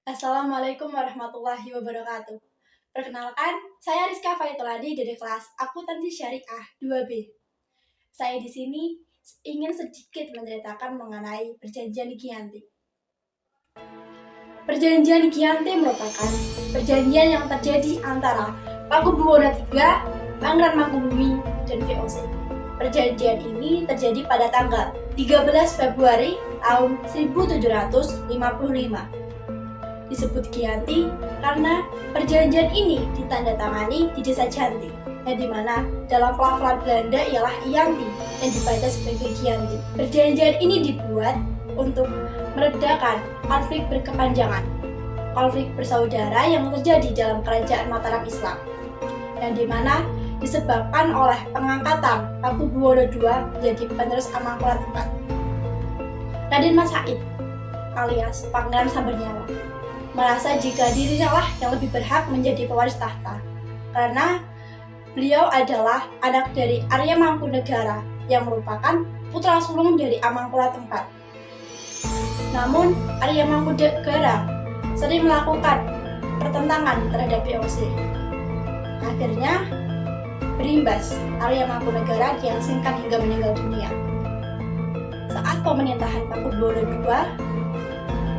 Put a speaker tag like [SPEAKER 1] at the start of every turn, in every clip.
[SPEAKER 1] Assalamualaikum warahmatullahi wabarakatuh. Perkenalkan, saya Rizka Faitoladi dari kelas Akuntansi Syariah 2B. Saya di sini ingin sedikit menceritakan mengenai Perjanjian Giyanti. Perjanjian Giyanti merupakan perjanjian yang terjadi antara Pakubuwono III, Pangeran Mangkubumi, dan VOC. Perjanjian ini terjadi pada tanggal 13 Februari tahun 1755. Disebut Giyanti karena perjanjian ini ditandatangani di Desa Janti, yang dimana dalam pelafalan Belanda ialah Ianti yang dibaca sebagai Giyanti. Perjanjian ini dibuat untuk meredakan konflik berkepanjangan, konflik bersaudara yang terjadi dalam kerajaan Mataram Islam, yang dimana disebabkan oleh pengangkatan Pakubuwono II menjadi penerus Amangkurat IV. Raden Mas Said alias Pangeran Sambernyawa merasa jika dirinya lah yang lebih berhak menjadi pewaris tahta, karena beliau adalah anak dari Arya Mangkunegara yang merupakan putra sulung dari Amangkurat IV. Namun, Arya Mangkunegara sering melakukan pertentangan terhadap VOC. Akhirnya, berimbas Arya Mangkunegara diasingkan hingga meninggal dunia. Saat pemerintahan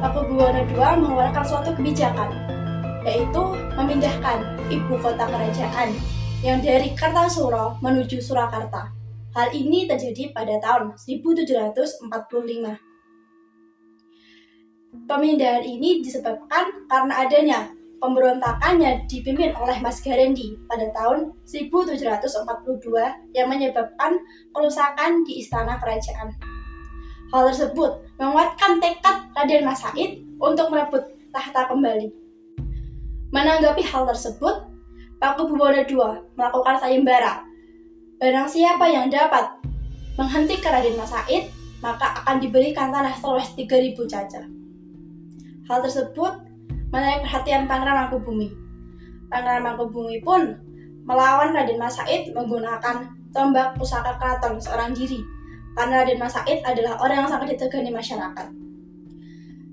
[SPEAKER 1] Pakubuwono II mengeluarkan suatu kebijakan, yaitu memindahkan ibu kota kerajaan yang dari Kartasura menuju Surakarta. Hal ini terjadi pada tahun 1745. Pemindahan ini disebabkan karena adanya pemberontakan yang dipimpin oleh Mas Garendi pada tahun 1742 yang menyebabkan kerusakan di istana kerajaan. Hal tersebut menguatkan tekad Raden Mas Said untuk merebut tahta kembali. Menanggapi hal tersebut, Pakubuwono II melakukan sayembara. Barang siapa yang dapat menghentikan Raden Mas Said, maka akan diberikan tanah seluas 3.000 caca. Hal tersebut menarik perhatian Pangeran Mangkubumi. Pangeran Mangkubumi pun melawan Raden Mas Said menggunakan tombak pusaka keraton seorang diri, karena Raden Mas Said adalah orang yang sangat disegani masyarakat.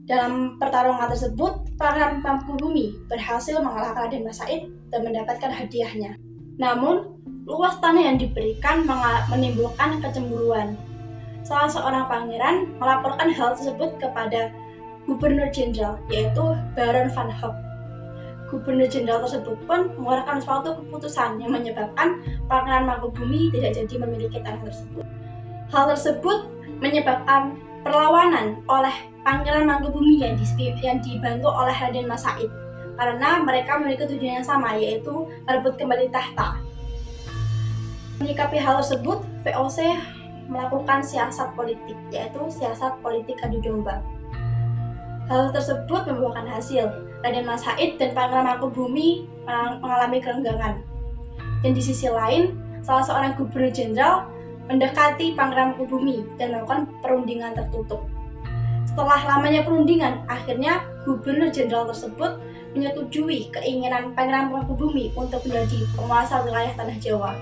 [SPEAKER 1] Dalam pertarungan tersebut, Pangeran Mangkubumi berhasil mengalahkan Raden Mas Said dan mendapatkan hadiahnya. Namun, luas tanah yang diberikan menimbulkan kecemburuan. Salah seorang pangeran melaporkan hal tersebut kepada Gubernur Jenderal, yaitu Baron van Hoek. Gubernur Jenderal tersebut pun mengeluarkan suatu keputusan yang menyebabkan Pangeran Mangkubumi tidak jadi memiliki tanah tersebut. Hal tersebut menyebabkan perlawanan oleh Pangeran Mangkubumi yang dibantu oleh Raden Mas Said, karena mereka memiliki tujuan yang sama, yaitu merebut kembali tahta. Menyikapi hal tersebut, VOC melakukan siasat politik, yaitu siasat politik adu domba. Hal tersebut membuahkan hasil. Raden Mas Said dan Pangeran Mangkubumi mengalami kerenggangan. Dan di sisi lain, salah seorang gubernur jenderal mendekati Pangeran Mangkubumi dan melakukan perundingan tertutup. Setelah lamanya perundingan, akhirnya gubernur jenderal tersebut menyetujui keinginan Pangeran Mangkubumi untuk menjadi penguasa wilayah Tanah Jawa.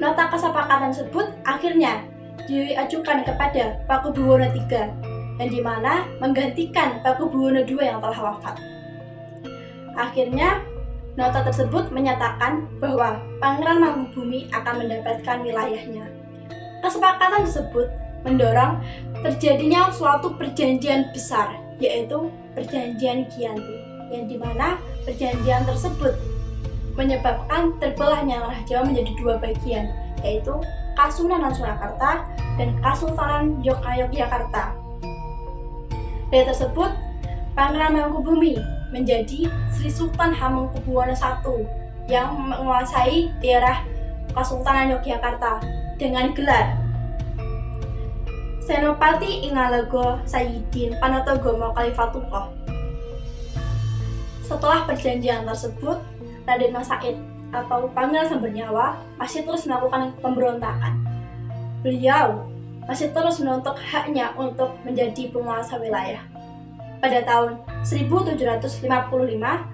[SPEAKER 1] Nota kesepakatan tersebut akhirnya diajukan kepada Pakubuwono III, yang dimana menggantikan Pakubuwono II yang telah wafat. Akhirnya, nota tersebut menyatakan bahwa Pangeran Mangkubumi akan mendapatkan wilayahnya. Kesepakatan tersebut mendorong terjadinya suatu perjanjian besar, yaitu Perjanjian Giyanti, yang dimana perjanjian tersebut menyebabkan terbelahnya tanah Jawa menjadi dua bagian, yaitu Kasunanan Surakarta dan Kasultanan Yogyakarta. Dari tersebut, Pangeran Mangkubumi menjadi Sri Sultan Hamengkubuwono I yang menguasai daerah Kasultanan Yogyakarta dengan gelar Senopati Ingalego Sayyidin Panatagomo Khalifatullah. Setelah perjanjian tersebut, Raden Mas Said atau Pangeran Sambernyawa masih terus melakukan pemberontakan. Beliau masih terus menuntut haknya untuk menjadi penguasa wilayah. Pada tahun 1755,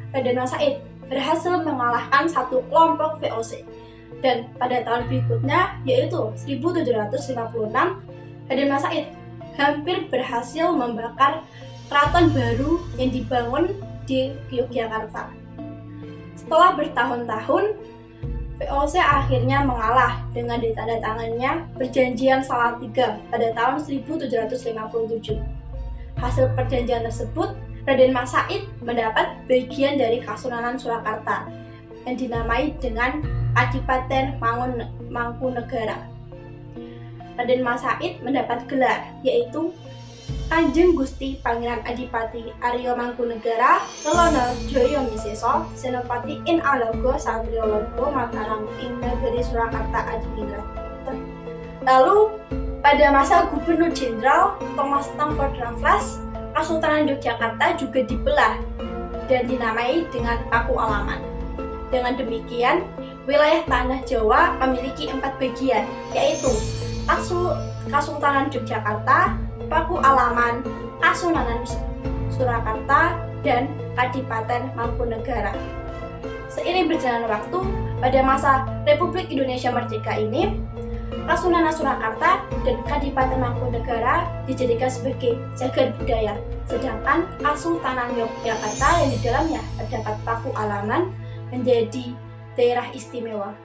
[SPEAKER 1] Raden Mas Said berhasil mengalahkan satu kelompok VOC. Dan pada tahun berikutnya, yaitu 1756, Raden Mas Said hampir berhasil membakar keraton baru yang dibangun di Yogyakarta. Setelah bertahun-tahun, VOC akhirnya mengalah dengan ditandatangannya Perjanjian Salatiga pada tahun 1757. Hasil perjanjian tersebut, Raden Mas Said mendapat bagian dari Kasunanan Surakarta yang dinamai dengan Kadipaten Mangkunegara. Raden Mas Said mendapat gelar yaitu Kanjeng Gusti Pangeran Adipati Arya Mangkunegara Lelono Joyo Miseso Senopati in Alogo Satrio Logo Mataram ing Negeri Surakarta Adiningrat. Lalu pada masa Gubernur Jenderal Thomas Stamford Raffles, Kesultanan Yogyakarta juga dibelah dan dinamai dengan Paku Alaman. Dengan demikian, wilayah tanah Jawa memiliki 4 bagian, yaitu Kesultanan Yogyakarta, Paku Alaman, Kasunanan Surakarta, dan Kadipaten Mangkunegara. Seiring berjalannya waktu, pada masa Republik Indonesia Merdeka ini, Kasunanan Surakarta dan Kadipaten Mangkunegara dijadikan sebagai cagar budaya, sedangkan Kesultanan Yogyakarta yang di dalamnya terdapat Paku Alaman menjadi daerah istimewa.